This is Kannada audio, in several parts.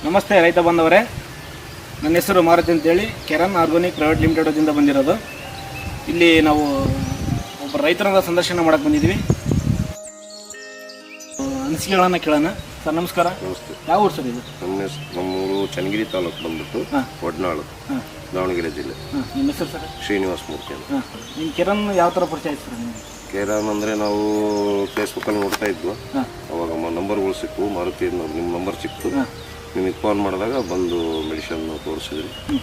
ನಮಸ್ತೆ ರೈತ ಬಾಂಧವರೇ, ನನ್ನ ಹೆಸರು ಮಾರುತಿ ಅಂತೇಳಿ ಕೆರನ್ ಆರ್ಗಾನಿಕ್ ಪ್ರೈವೇಟ್ ಲಿಮಿಟೆಡ್ದಿಂದ ಬಂದಿರೋದು. ಇಲ್ಲಿ ನಾವು ಒಬ್ಬ ರೈತರನ್ನ ಸಂದರ್ಶನ ಮಾಡಕ್ಕೆ ಬಂದಿದ್ದೀವಿ. ಅನಿಸಿಕೆಗಳನ್ನು ಕೇಳೋಣ. ಸರ್ ನಮಸ್ಕಾರ. ನಮಸ್ತೆ. ಯಾವ ಊರು ಸರ್ ಇದು? ನಮ್ಮೂರು ಚನ್ನಗಿರಿ ತಾಲೂಕು ಬಂದ್ಬಿಟ್ಟು ಒಡ್ನಾಳು, ದಾವಣಗೆರೆ ಜಿಲ್ಲೆ. ನಿಮ್ಮ ಹೆಸರು ಸರ್? ಶ್ರೀನಿವಾಸ ಮೂರ್ತಿ ಅಂತ. ನಿಮ್ಮ ಕೆರನ್ ಯಾವ ಥರ ಪರಿಚಯ ಆಯ್ತು ಸರ್ ನಿಮಗೆ? ಕೇರನ್ ಅಂದರೆ ನಾವು ಫೇಸ್ಬುಕ್ಕಲ್ಲಿ ನೋಡ್ತಾ ಇದ್ವು. ಅವಾಗ ನಂಬರ್ಗಳು ಸಿಕ್ಕು, ಮಾರುತಿ ನಿಮ್ಮ ನಂಬರ್ ಸಿಕ್ತು. ನಿಮಗೆ ಫೋನ್ ಮಾಡಿದಾಗ ಬಂದು ಮೆಡಿಷನ್ ತೋರಿಸಿದ್ರಿ,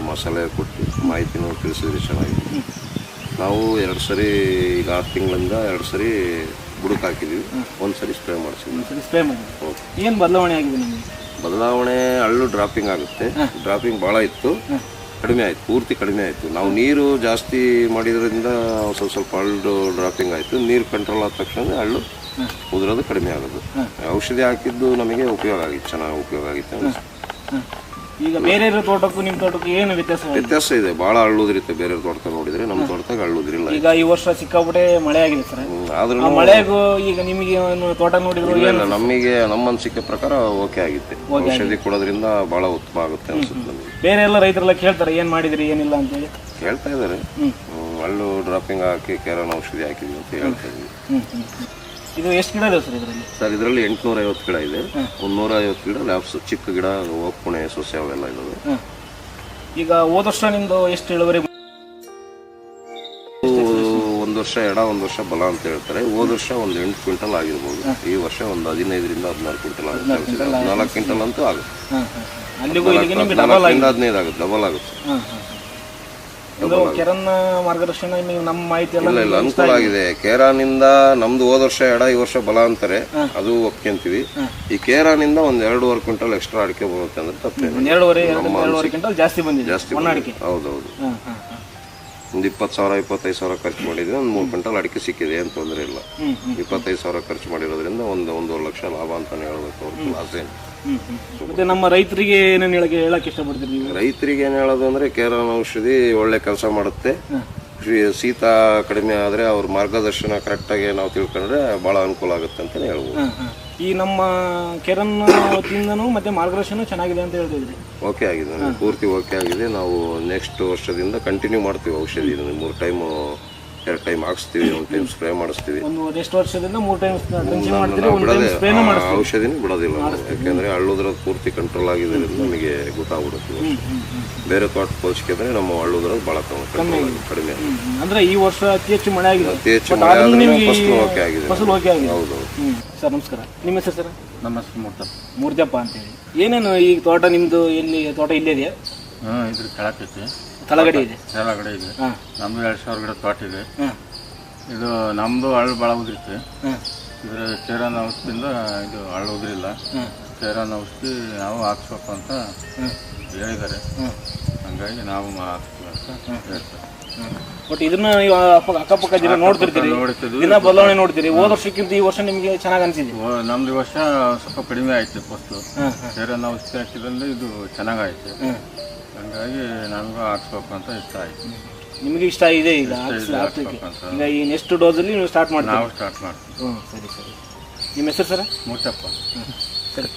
ಮಸಾಲೆ ಕೊಟ್ಟು ಮಾಹಿತಿನೂ ತಿಳಿಸಿದ್ರಿ. ಚೆನ್ನಾಗಿದೆ. ನಾವು 2 ಸರಿ ಈಗ 6 ತಿಂಗಳಿಂದ 2 ಸರಿ ಬುಡಕ್ಕೆ ಹಾಕಿದ್ವಿ. 1 ಸರಿ ಸ್ಪ್ರೇ ಮಾಡಿಸಿದ್ವಿ. ಸ್ಪ್ರೇ ಮಾಡಿ ಏನು ಬದಲಾವಣೆ ಆಗಿದೆ ನಿಮಗೆ? ಬದಲಾವಣೆ ಹಳ್ಳು ಡ್ರಾಪಿಂಗ್ ಆಗುತ್ತೆ. ಡ್ರಾಪಿಂಗ್ ಭಾಳ ಇತ್ತು, ಕಡಿಮೆ ಆಯಿತು, ಪೂರ್ತಿ ಕಡಿಮೆ ಆಯಿತು. ನಾವು ನೀರು ಜಾಸ್ತಿ ಮಾಡಿದ್ರಿಂದ ಸ್ವಲ್ಪ ಹಳ್ಳು ಡ್ರಾಪಿಂಗ್ ಆಯಿತು. ನೀರು ಕಂಟ್ರೋಲ್ ಆದ ತಕ್ಷಣ ಹಳ್ಳು ಉದುರೋದು ಕಡಿಮೆ ಆಗೋದು. ಔಷಧಿ ಹಾಕಿದ್ದು ನಮಗೆ ಉಪಯೋಗ ಆಗಿತ್ತು, ಚೆನ್ನಾಗಿ ಉಪಯೋಗ ಆಗಿತ್ತು. ಈಗ ಬೇರೆ ತೋಟಕ್ಕೂ ನಿಮ್ಮ ತೋಟಕ್ಕೂ ಏನು ವ್ಯತ್ಯಾಸ ಇದೆ. ಭಾಳ ಹಳ್ಳುದಿರುತ್ತೆ ಬೇರೆ ತೋಟದಾಗ ನೋಡಿದ್ರೆ, ನಮ್ಮ ತೋಟದಾಗ ಹಳ್ಳುದಿರಿಲ್ಲ. ಈಗ ಈ ವರ್ಷ ಸಿಕ್ಕಾಪಟ್ಟೆ ಮಳೆ ಆಗಿದೆ ಸರ್. ಆದ್ರೂ ಮಳೆಗೂ ಈಗ ನಿಮಗೆ ತೋಟ ನೋಡಿದ್ರು ನಮಗೆ ನಮ್ಮ ಅನಿಸಿಕೆ ಪ್ರಕಾರ ಓಕೆ ಆಗಿತ್ತೆ. ಔಷಧಿ ಕೊಡೋದ್ರಿಂದ ಭಾಳ ಉತ್ತಮ ಆಗುತ್ತೆ ಅನ್ಸುತ್ತೆ ನಮಗೆ. ಬೇರೆ ಎಲ್ಲ ರೈತರೆಲ್ಲ ಕೇಳ್ತಾರೆ ಏನು ಮಾಡಿದ್ರಿ ಏನಿಲ್ಲ ಅಂತೇಳಿ ಕೇಳ್ತಾ ಇದ್ದಾರೆ. ಹಳ್ಳು ಡ್ರಾಪಿಂಗ್ ಹಾಕಿ ಕೆರನ್ ಔಷಧಿ ಹಾಕಿದ್ವಿ ಅಂತ ಹೇಳ್ತಾ ಇದ್ವಿ. ಇದು ಎಷ್ಟು ಗಿಡ ಇದೆ ಸರ್ ಇದರಲ್ಲಿ? ಸರ್ ಇದರಲ್ಲಿ 850 ಗಿಡ ಇದೆ. 150 ಗಿಡ ಲ್ಯಾಬ್ಸ್, ಚಿಕ್ಕ ಗಿಡ, ಪುಣೆ ಸೊಸೆ ಅವೆಲ್ಲ ಇದಾವೆ. ಈಗ ಹೋದ ವರ್ಷ ನಿಮ್ದು ಎಷ್ಟು ಇಳುವರಿ? ಒಂದು ವರ್ಷ ಎಡ, ಒಂದು ವರ್ಷ ಬಲ ಅಂತ ಹೇಳ್ತಾರೆ. ಹೋದ ವರ್ಷ ಒಂದು 8 ಕ್ವಿಂಟಲ್ ಆಗಿರ್ಬೋದು. ಈ ವರ್ಷ ಒಂದು 15ರಿಂದ 16 ಕ್ವಿಂಟಲ್ ಆಗುತ್ತೆ. 14 ಕ್ವಿಂಟಲ್ ಅಂತೂ ಆಗುತ್ತೆ. 15 ಆಗುತ್ತೆ, ಡಬಲ್ ಆಗುತ್ತೆ. ಕೆರನ್ ಮಾರ್ಗದರ್ಶನ ನಮ್ಮ ಮಾಹಿತಿ ಇಲ್ಲ ಅನುಕೂಲ ಆಗಿದೆ. ಕೇರಾನಿಂದ ನಮ್ದು ಹೋದ ವರ್ಷ ಎಡ, ಈ ವರ್ಷ ಬಲ ಅಂತಾರೆ, ಅದು ಒಪ್ಕೊಂತೀವಿ. ಈ ಕೇರಾನಿಂದ ಒಂದು 2.5 ಕ್ವಿಂಟಲ್ ಎಕ್ಸ್ಟ್ರಾ ಅಡಿಕೆ ಬರುತ್ತೆ ಅಂದ್ರೆ ತಪ್ಪೇನು. 2.5 ಕ್ವಿಂಟಲ್ ಜಾಸ್ತಿ ಬಂದಿದೆ. ಹೌದೌದು. ಒಂದು 20,000 25,000 ಖರ್ಚು ಮಾಡಿದ್ರೆ ಒಂದು 3 ಕ್ವಿಂಟಲ್ ಅಡಿಕೆ ಸಿಕ್ಕಿದೆ, ಏನು ತೊಂದರೆ ಇಲ್ಲ. 25,000 ಖರ್ಚು ಮಾಡಿರೋದ್ರಿಂದ 1.5 ಲಕ್ಷ ಲಾಭ ಅಂತಾನೆ ಹೇಳ್ಬೇಕು. ಅವ್ರಿಗೆ ಲಾಸ್ ಏನು. ಮತ್ತೆ ನಮ್ಮ ರೈತರಿಗೆ ಏನೇನು ಹೇಳಕ್ ಇಷ್ಟಪಡ್ತೀರಿ? ರೈತರಿಗೆ ಏನು ಹೇಳೋದು ಅಂದ್ರೆ, ಕೇರನ್ ಔಷಧಿ ಒಳ್ಳೆ ಕೆಲಸ ಮಾಡುತ್ತೆ. ಶೀತ ಕಡಿಮೆ ಆದರೆ ಅವ್ರ ಮಾರ್ಗದರ್ಶನ ಕರೆಕ್ಟಾಗಿ ನಾವು ತಿಳ್ಕೊಂಡ್ರೆ ಭಾಳ ಅನುಕೂಲ ಆಗುತ್ತೆ ಅಂತಲೇ ಹೇಳ್ಬೋದು. ಈ ನಮ್ಮ ಕೆರನ್ ವತಿಯಿಂದನೂ ಮತ್ತೆ ಮಾರ್ಗದರ್ಶನ ಚೆನ್ನಾಗಿದೆ ಅಂತ ಹೇಳ್ತಿದ್ರಿ. ಓಕೆ ಆಗಿದೆ, ಪೂರ್ತಿ ಓಕೆ ಆಗಿದೆ. ನಾವು ನೆಕ್ಸ್ಟ್ ವರ್ಷದಿಂದ ಕಂಟಿನ್ಯೂ ಮಾಡ್ತೀವಿ ಔಷಧಿ. 3 ಟೈಮ್ 2 ಟೈಮ್ ಹಾಕ್ಸ್ತೀವಿ, 1 ಟೈಮ್ ಸ್ಪ್ರೇ ಮಾಡಿಸ್ತೀವಿ. ನೆಕ್ಸ್ಟ್ ವರ್ಷದಿಂದ 3 ಟೈಮ್ ಔಷಧಿನ ಬಿಡೋದಿಲ್ಲ ನಾವು. ಯಾಕೆಂದ್ರೆ ಹಳ್ಳುದ್ರದ್ದು ಪೂರ್ತಿ ಕಂಟ್ರೋಲ್ ಆಗಿದ್ದರಿಂದ ನಮಗೆ ಗೊತ್ತಾಗ್ಬಿಡುತ್ತೆ. ಬೇರೆ ತೋಟ ಹೋಲಿಸಿದ್ರೆ ನಮ್ಮ ಹಳ್ಳುದ್ರದ್ದು ಭಾಳ ಕಡಿಮೆ. ಅಂದ್ರೆ ಈ ವರ್ಷ ಅತಿ ಹೆಚ್ಚು ಮಳೆ ಆಗಿದೆ. ಓಕೆ ಆಗಿದೆ. ಹೌದು ಸರ್ ನಮಸ್ಕಾರ. ನಿಮ್ಮ ಹೆಸರು ಸರ್? ನಮ್ಮ ಹೆಸರು ಮೂರ್ತಿಯಪ್ಪ ಅಂತೇಳಿ. ಏನೇನು ಈ ತೋಟ ನಿಮ್ದು ಎಲ್ಲಿ ತೋಟ ಇಲ್ಲೇ ಇದೆಯಾ? ಇದ್ರ ಕೆಳಕೈತಿ, ತಳಗಡೆ ಇದೆ. ಕೆಳಗಡೆ ಇದೆ. ನಮ್ದು 2,000 ಗಿಡ ತೋಟ ಇದೆ. ಇದು ನಮ್ದು ಹಳ್ಳು ಭಾಳ ಉದುರುತ್ತೆ. ಇದ್ರ ಕೇರನ್ ಔಷಧಿಯಿಂದ ಇದು ಹಳ್ಳು ಉದುರಿಲ್ಲ. ಕೇರನ್ ಔಷಧಿ ನಾವು ಹಾಕ್ಸ್ಬೇಕು ಅಂತ ಹೇಳಿದ್ದಾರೆ. ಹಂಗಾಗಿ ನಾವು ಹಾಕ್ತೀವಿ ಅಂತ ಹೇಳ್ತಾರೆ. ಬಟ್ ಇದನ್ನ ಅಕ್ಕಪಕ್ಕ ದಿನ ನೋಡ್ತಿರ್ತೀರಿ, ದಿನ ಬದಲಾವಣೆ ನೋಡ್ತೀರಿ. ಹೋದ ವರ್ಷಕ್ಕಿಂತ ಈ ವರ್ಷ ನಿಮಗೆ ಚೆನ್ನಾಗಿ ಅನ್ಸಿದೆ? ನಮ್ದು ಈ ವರ್ಷ ಸ್ವಲ್ಪ ಕಡಿಮೆ ಆಯ್ತು. ಫಸ್ಟ್ ಕೇರನ್ ಔಷಧಿ ಹಾಕಿದಲ್ಲಿ ಇದು ಚೆನ್ನಾಗಾಯ್ತು. ಹಂಗಾಗಿ ನನಗೂ ಹಾಕ್ಸ್ಬೇಕು ಅಂತ ಇಷ್ಟ ಆಯ್ತು. ನಿಮಗೆ ಇಷ್ಟ ಇದೆ ಈಗ ಈಗ ಈ ನೆಕ್ಸ್ಟ್ ಡೋಸಲ್ಲಿ ನೀವು ಸ್ಟಾರ್ಟ್ ಮಾಡ್ತೀವಿ? ನಾವು ಸ್ಟಾರ್ಟ್ ಮಾಡ್ತೀವಿ. ಸರಿ ಸರಿ. ನಿಮ್ಮ ಹೆಸರು ಸರ್? ಮೂರ್ತಿಯಪ್ಪ. ಸರಿ.